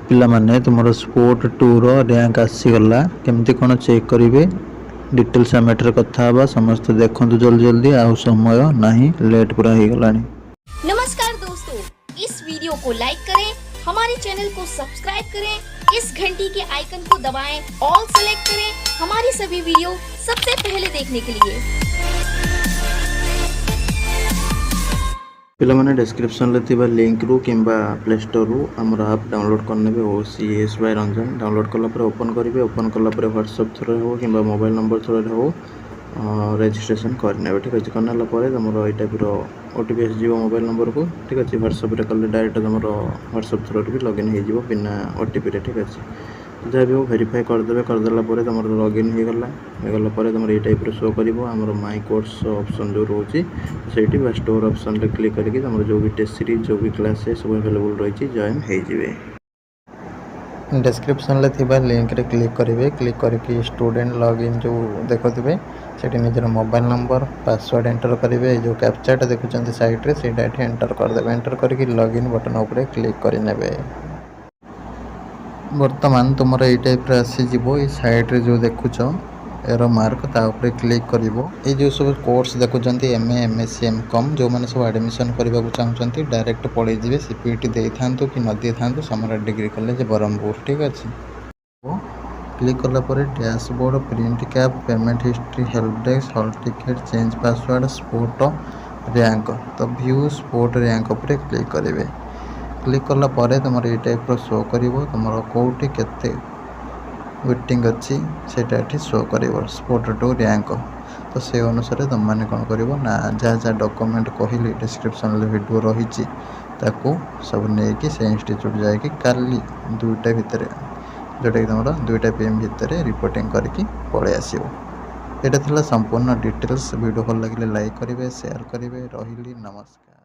पिला माने तुमरो स्पोर्ट 2 रो रैंक आसीगला केमती कोन चेक करिवे डिटेल्स मैटर कथा हबा समस्त देखंतु जल्दी जल्दी आ समय नाही लेट पूरा ही गलानी। नमस्कार दोस्तों, इस वीडियो को लाइक करें, हमारे चैनल को सब्सक्राइब करें, इस घंटी के आइकन को दबाएं, ऑल सेलेक्ट करें हमारी सभी वीडियो सबसे पहले देखने के लिए। पिला माने डिस्क्रिप्शन ले थिबा लिंक रु किंबा प्ले स्टोर रु हमर ऐप डाउनलोड करनेबे ओसीएस बाय रंजन डाउनलोड कला पर ओपन करिवे। ओपन कला पर व्हाट्सएप थ्रू हो किंबा मोबाइल नंबर थ्रू हो रजिस्ट्रेशन करने ठीक अच्छे करना तुम ये टाइप ओटीपी आसो मोबाइल नंबर को ठीक अच्छे व्हाट्सएप कले डायरेक्ट तुम व्हाट्सएप थ्रू भी लॉगिन हो बिना ओटीपी ठीक अच्छे जहाँ भी हो वेरीफाई करदे करदेला तुम लॉगिन होगला तुम ये टाइप शो कर माई कोर्स ऑप्शन जो रोचे से स्टोर ऑप्शन रे क्लिक करके तुम जो भी टेस्ट सीरीज जो भी क्लास सब अवेलेबल रही जॉइन हो डिस्क्रिप्शन ले थिबा लिंक रे क्लिक करेंगे। क्लिक करके स्टूडेंट लॉगिन जो देखुवे से निजर मोबाइल नंबर पासवर्ड एंटर करेंगे। जो कैप्चाटा देखुं साइट रे से एंटर करदे एंटर करके लॉगिन बटन उपर क्लिक करने बर्तमान तुम ये टाइप आसीज ये साइट रे जो देखुच एरो मार्क ताऊपर क्लिक कर जो सब कोर्स देखुं एमए एमएससी एमकॉम जो मैंने सब एडमिशन करने को चाहते डायरेक्ट पड़े जी सीपीटी दे था कि न दे था सम्राट डिग्री कॉलेज ब्रह्मपुर ठीक अच्छे। क्लिक कलापर dashboard print cap payment history help desk hall ticket change password sport rank तो व्यू स्पोर्ट रैंक उपर क्लिक करेंगे। क्लिक कलापर तुम ये टाइप शो कर तुम कौटी केते वेटिंग अच्छी से शो कर स्पोर्ट 2 रैंक तो से अनुसार तुम मैंने कौन कर ना जहाँ जहाँ डॉक्यूमेंट कहली डिस्क्रिप्शन वीडियो रही सब नहीं से इंस्टीट्यूट जाकि काली 2टा भितर जोटा कि तुम 2टा PM भितर रिपोर्टिंग करके पलि आसो। यहाँ संपूर्ण डिटेल्स वीडियो भल लगे लाइक करेंगे शेयर करेंगे। रही नमस्कार।